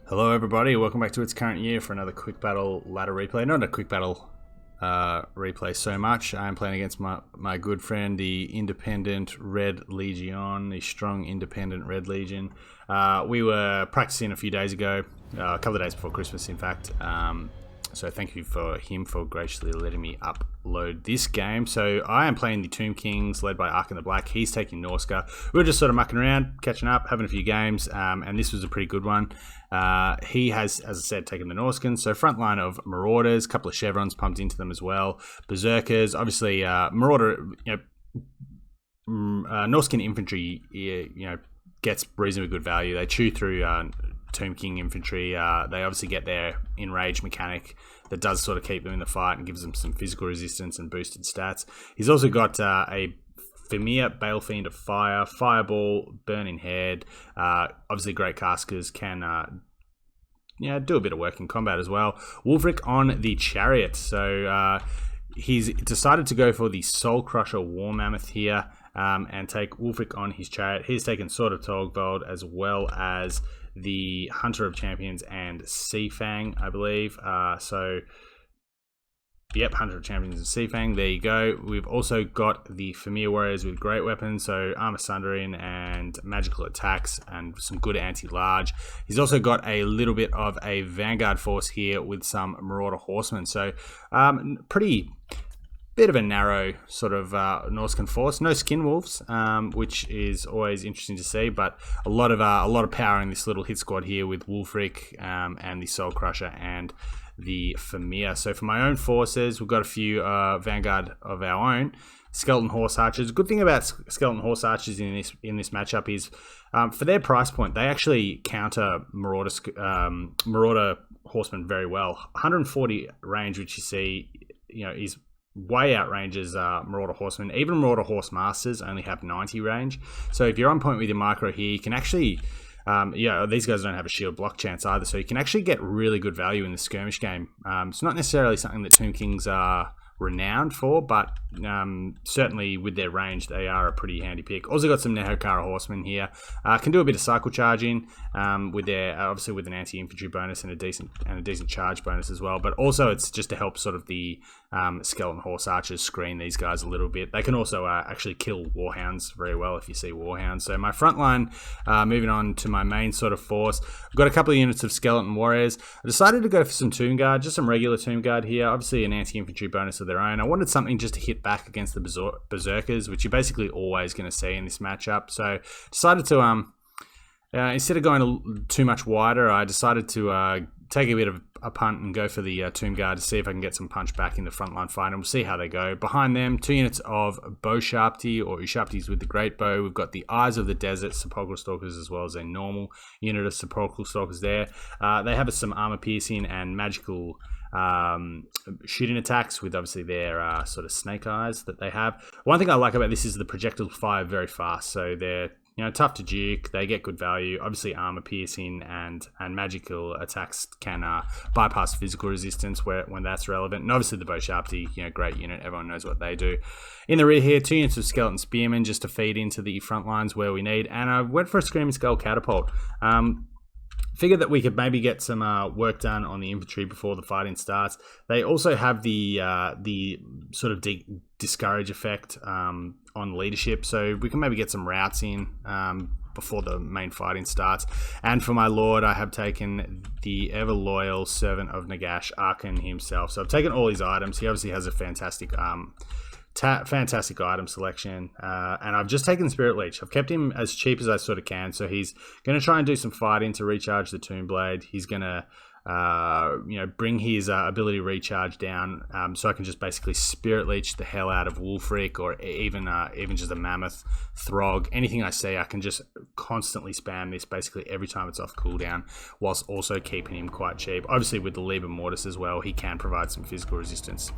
Hello everybody, welcome back to Its Current Year for another quick battle ladder replay. Not a quick battle replay so much. I'm playing against my good friend, the independent Red Legion, the strong independent Red Legion. We were practicing a few days ago, a couple of days before Christmas in fact. So thank you for him for graciously letting me upload this game. So I am playing the Tomb Kings led by Ark the Black. He's taking Norsca. We were just sort of mucking around, catching up, having a few games, and this was a pretty good one. He has, as I said, taken the Norscans. So front line of Marauders, a couple of Chevrons pumped into them as well. Berserkers, obviously Marauder, Norscan infantry, gets reasonably good value. They chew through Tomb King infantry. They obviously get their enrage mechanic that does sort of keep them in the fight and gives them some physical resistance and boosted stats. He's also got a Fimir, Balefiend of Fire, Fireball, Burning Head. Obviously, Great Caskers can do a bit of work in combat as well. Wulfric on the Chariot. So he's decided to go for the Soul Crusher War Mammoth here and take Wulfric on his Chariot. He's taken Sword of Torgvald as well as the Hunter of Champions and Seafang, I believe. Yep, Hunter of Champions and Seafang. There you go. We've also got the Fimir Warriors with great weapons, so Armor Sundering and magical attacks and some good anti-large. He's also got a little bit of a Vanguard force here with some Marauder Horsemen. So pretty bit of a narrow sort of Norscan force. No skin wolves, which is always interesting to see, but a lot of power in this little hit squad here with Wulfric and the Soul Crusher and the Fimir. So for my own forces, we've got a few Vanguard of our own. Skeleton Horse Archers. Good thing about Skeleton Horse Archers in this matchup is for their price point, they actually counter Marauder Horsemen very well. 140 range, which you see, is way outranges Marauder Horsemen. Even Marauder Horse Masters only have 90 range. So if you're on point with your micro here, you can actually these guys don't have a shield block chance either, so you can actually get really good value in the skirmish game. It's not necessarily something that Tomb Kings are renowned for, but certainly with their range, they are a pretty handy pick. Also got some Nehokara Horsemen here. Can do a bit of cycle charging with their obviously with an anti-infantry bonus and a decent charge bonus as well. But also it's just to help sort of the Skeleton Horse Archers screen these guys a little bit. They can also actually kill Warhounds very well if you see Warhounds. So my front line, moving on to my main sort of force, I've got a couple of units of Skeleton Warriors. I decided to go for some Tomb Guard, just some regular Tomb Guard here. Obviously an anti-infantry bonus of their own. I wanted something just to hit back against the Berserkers, which you're basically always going to see in this matchup. So decided to instead of going too much wider, I decided to take a bit of a punt and go for the Tomb Guard to see if I can get some punch back in the frontline fight, and we'll see how they go. Behind them, 2 units of Bow Sharpty or Ushabtis with the Great Bow. We've got the Eyes of the Desert Sepulchral Stalkers as well as a normal unit of Sepulchral Stalkers there. They have some armor piercing and magical shooting attacks with obviously their sort of snake eyes that they have. One thing I like about this is the projectiles fire very fast, so they're tough to juke. They get good value. Obviously, armor piercing and magical attacks can bypass physical resistance when that's relevant. And obviously, the Bow Sharpty, great unit. Everyone knows what they do. In the rear here, 2 units of Skeleton Spearmen just to feed into the front lines where we need. And I went for a Screaming Skull Catapult. Figured that we could maybe get some work done on the infantry before the fighting starts. They also have the sort of discourage effect on leadership, so we can maybe get some routes in before the main fighting starts. And for my lord, I have taken the ever loyal servant of Nagash, Arkan himself. So I've taken all his items. He obviously has a fantastic item selection, and I've just taken Spirit Leech. I've kept him as cheap as I sort of can, so he's going to try and do some fighting to recharge the Tomb Blade. He's going to bring his ability recharge down, so I can just basically Spirit Leech the hell out of Wulfric, or even just a Mammoth, Throg. Anything I see, I can just constantly spam this basically every time it's off cooldown, whilst also keeping him quite cheap. Obviously with the Liber Mortis as well, he can provide some physical resistance.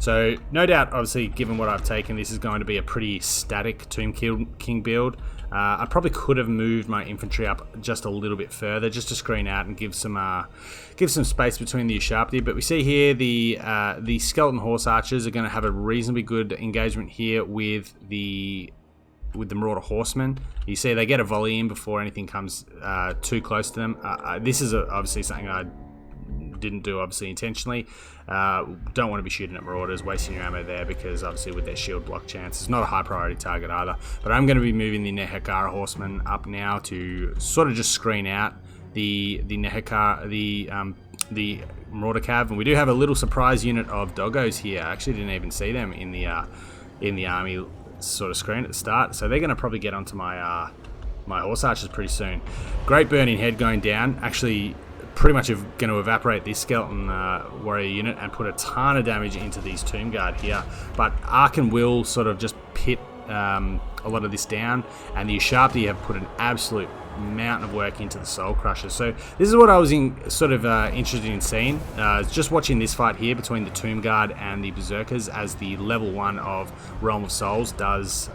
So no doubt, obviously, given what I've taken, this is going to be a pretty static Tomb King build. I probably could have moved my infantry up just a little bit further, just to screen out and give some space between the Ushabti. But we see here the Skeleton Horse Archers are going to have a reasonably good engagement here with the with the Marauder Horsemen. You see they get a volley in before anything comes too close to them. This is obviously something I didn't do obviously intentionally. Don't want to be shooting at Marauders, wasting your ammo there, because obviously with their shield block chance, it's not a high priority target either. But I'm going to be moving the Nehekara Horsemen up now to sort of just screen out the Marauder Cav, and we do have a little surprise unit of doggos here. I actually didn't even see them in the army sort of screen at the start, so they're going to probably get onto my my horse archers pretty soon. Great burning head going down, actually pretty much going to evaporate this skeleton warrior unit and put a ton of damage into these Tomb Guard here. But Arkan will sort of just pit a lot of this down, and the Ushabti have put an absolute mountain of work into the Soul Crusher. So this is what I was interested in seeing. Just watching this fight here between the Tomb Guard and the Berserkers, as the level 1 of Realm of Souls does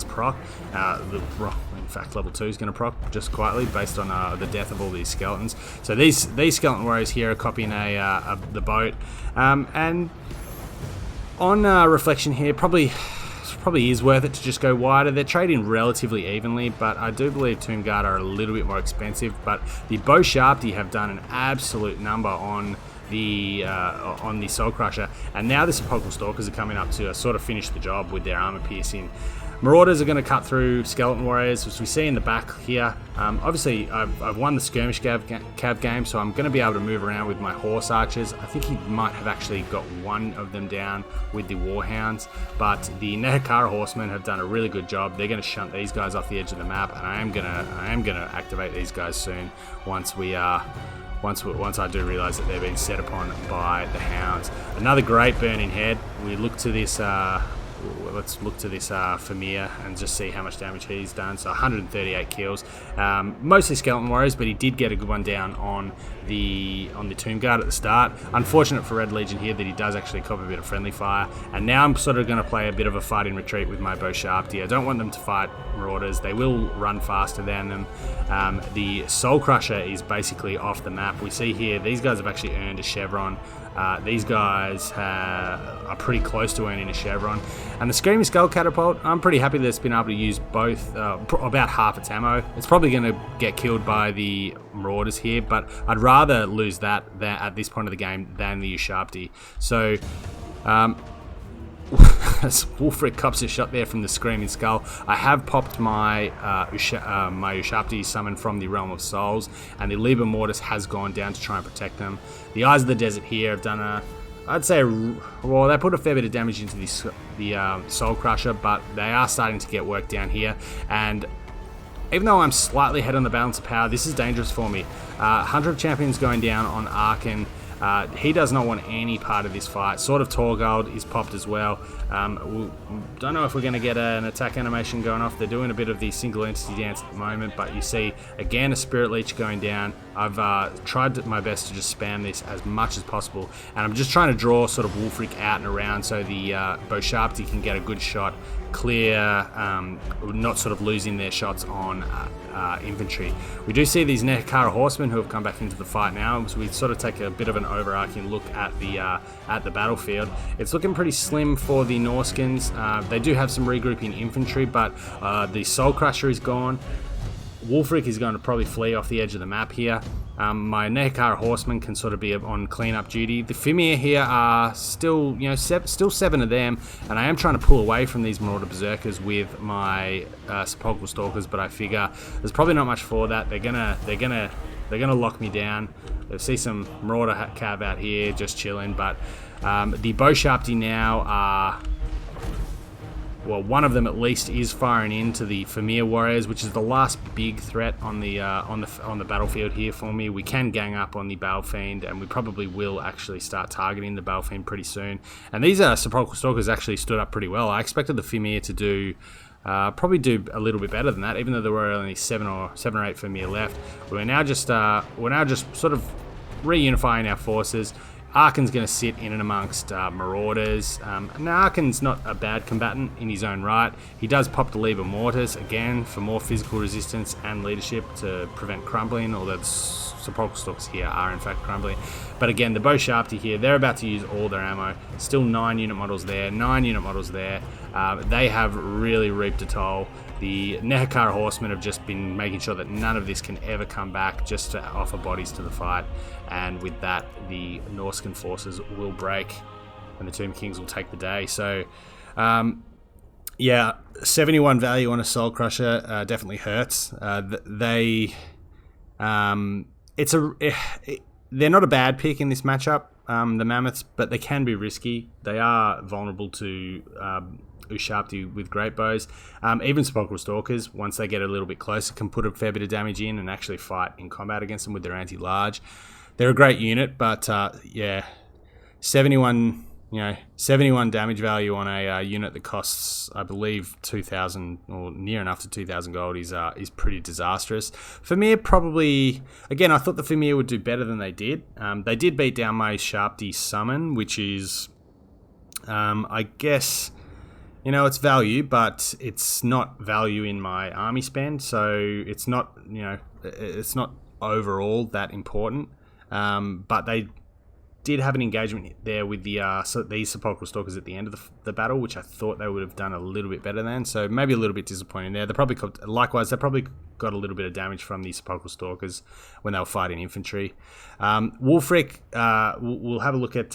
proc. In fact, level 2 is going to proc just quietly based on the death of all these skeletons. So these skeleton warriors here are copying the boat, and on reflection here, probably is worth it to just go wider. They're trading relatively evenly, but I do believe Tomb Guard are a little bit more expensive. But the Bow Sharpty have done an absolute number on the Soul Crusher, and now the Sepulchral Stalkers are coming up to sort of finish the job with their armor piercing. Marauders are going to cut through Skeleton Warriors, as we see in the back here. Obviously, I've won the Skirmish Cav game, so I'm going to be able to move around with my Horse Archers. I think he might have actually got one of them down with the Warhounds, but the Nehekara Horsemen have done a really good job. They're going to shunt these guys off the edge of the map, and I am going to activate these guys soon once I do realise that they're being set upon by the Hounds. Another great burning head. We look to this. Let's look to this Famir and just see how much damage he's done. So 138 kills, mostly Skeleton Warriors, but he did get a good one down on the Tomb Guard at the start. Unfortunate for Red Legion here that he does actually cop a bit of friendly fire, and now I'm sort of going to play a bit of a fighting retreat with my Bow Sharpty. I don't want them to fight Marauders. They will run faster than them. The Soul Crusher is basically off the map. We see here these guys have actually earned a chevron. These guys are pretty close to earning a chevron. And the Screaming Skull Catapult, I'm pretty happy that it's been able to use both, about half its ammo. It's probably going to get killed by the Marauders here, but I'd rather lose that at this point of the game than the Ushabti. So, Wolfric cops a shot there from the Screaming Skull. I have popped my Ushabti summon from the Realm of Souls, and the Liber Mortis has gone down to try and protect them. The Eyes of the Desert here have done I'd say, well, they put a fair bit of damage into the Soul Crusher, but they are starting to get work down here. And even though I'm slightly ahead on the balance of power, this is dangerous for me. Hunter of Champions going down on Arkan. He does not want any part of this fight. Sword of Torgold is popped as well. Don't know if we're going to get an attack animation going off. They're doing a bit of the single entity dance at the moment, but you see again a Spirit Leech going down. I've tried my best to just spam this as much as possible, and I'm just trying to draw sort of Wolfric out and around so the Bow Sharpty can get a good shot, clear, not sort of losing their shots on infantry. We do see these Nehekara Horsemen who have come back into the fight now, so we sort of take a bit of an overarching look at the battlefield. It's looking pretty slim for the Norscans. They do have some regrouping infantry, but the Soul Crusher is gone. Wolfric is going to probably flee off the edge of the map here. My Nehekara Horsemen can sort of be on cleanup duty. The Fimir here are still, still 7 of them, and I am trying to pull away from these Marauder Berserkers with my Sepulchral Stalkers, but I figure there's probably not much for that. They're gonna lock me down. I see some Marauder Cav out here just chilling, but the Bow Sharpty now are. Well, one of them at least is firing into the Famir Warriors, which is the last big threat on the battlefield here for me. We can gang up on the Balfiend, and we probably will actually start targeting the Balfiend pretty soon. And these Sepulchral Stalkers actually stood up pretty well. I expected the Famir to do probably do a little bit better than that, even though there were only 7 or 8 Famir left. We're now just sort of reunifying our forces. Arkan's going to sit in and amongst Marauders. Now Arkan's not a bad combatant in his own right. He does pop the Liber Mortis again for more physical resistance and leadership to prevent crumbling, although the Sepulchral Stalkers here are in fact crumbling. But again, the Bow Sharpty here, they're about to use all their ammo. Still 9 unit models there, 9 unit models there. They have really reaped a toll. The Nehakara Horsemen have just been making sure that none of this can ever come back, just to offer bodies to the fight. And with that, the Norscan forces will break and the Tomb Kings will take the day. So, yeah, 71 value on a Soul Crusher definitely hurts. They're not a bad pick in this matchup, the Mammoths, but they can be risky. They are vulnerable to Ushabti with great bows. Even Sepulchral Stalkers, once they get a little bit closer, can put a fair bit of damage in and actually fight in combat against them with their anti-large. They're a great unit, but yeah, 71 damage value on a unit that costs, I believe, 2,000 or near enough to 2,000 gold is pretty disastrous. Fimir probably, again, I thought the Fimir would do better than they did. They did beat down my Sharpty summon, which is, I guess, it's value, but it's not value in my army spend, so it's not, it's not overall that important. But they did have an engagement there with these Sepulchral Stalkers at the end of the battle, which I thought they would have done a little bit better than. So maybe a little bit disappointing there. They probably got a little bit of damage from the Sepulchral Stalkers when they were fighting infantry. Wulfric, we'll have a look at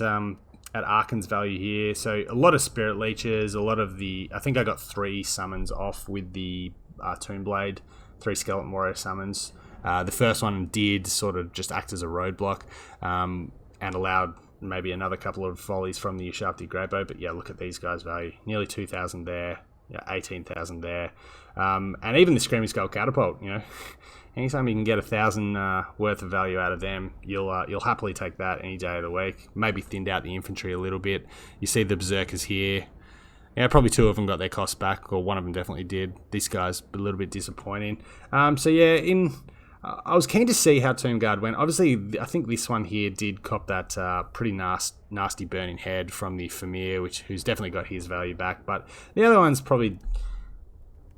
Arkan's value here. So a lot of Spirit Leeches, I think I got 3 summons off with the Tombblade, 3 Skeleton Warrior summons. The first one did sort of just act as a roadblock, and allowed maybe another couple of volleys from the Ushabti Greatbow. But yeah, look at these guys' value. Nearly 2,000 there, 18,000 there. And even the Screaming Skull Catapult, anytime you can get 1,000 worth of value out of them, you'll happily take that any day of the week. Maybe thinned out the infantry a little bit. You see the Berserkers here. Yeah, probably 2 of them got their costs back, or one of them definitely did. This guy's a little bit disappointing. So yeah, I was keen to see how Tomb Guard went. Obviously, I think this one here did cop that pretty nasty burning head from the Fimir, who's definitely got his value back. But the other one's probably,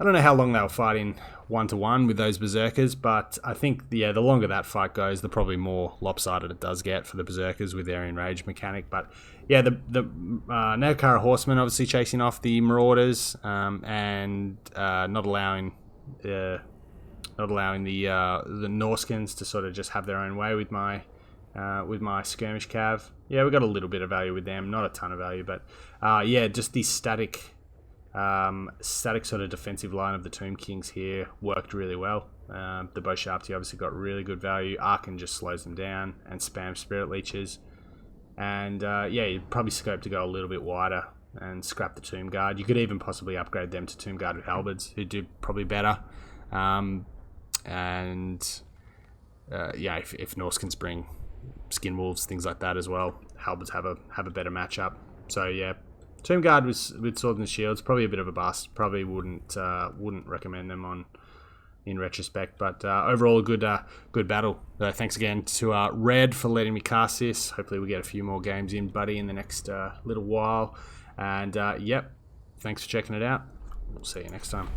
I don't know how long they were fighting 1-to-1 with those Berserkers, but I think the longer that fight goes, the probably more lopsided it does get for the Berserkers with their enraged mechanic. But yeah, the Nehakara Horsemen obviously chasing off the Marauders, and not allowing the Norscans to sort of just have their own way with my skirmish cav. Yeah, we got a little bit of value with them, not a ton of value, but yeah, just the static sort of defensive line of the Tomb Kings here worked really well. The Bow Sharpty obviously got really good value. Arkan just slows them down and spams Spirit Leeches. And yeah, you'd probably scope to go a little bit wider and scrap the Tomb Guard. You could even possibly upgrade them to Tomb Guard with Halberds, who do probably better. And yeah, if Norscans bring Skin Wolves, things like that as well, Halberds have a better matchup. So yeah, Tomb Guard with Swords and Shields, probably a bit of a bust. Probably wouldn't recommend them in retrospect. But overall, a good battle. Thanks again to Red for letting me cast this. Hopefully we get a few more games in, buddy, in the next little while. And yep, thanks for checking it out. We'll see you next time.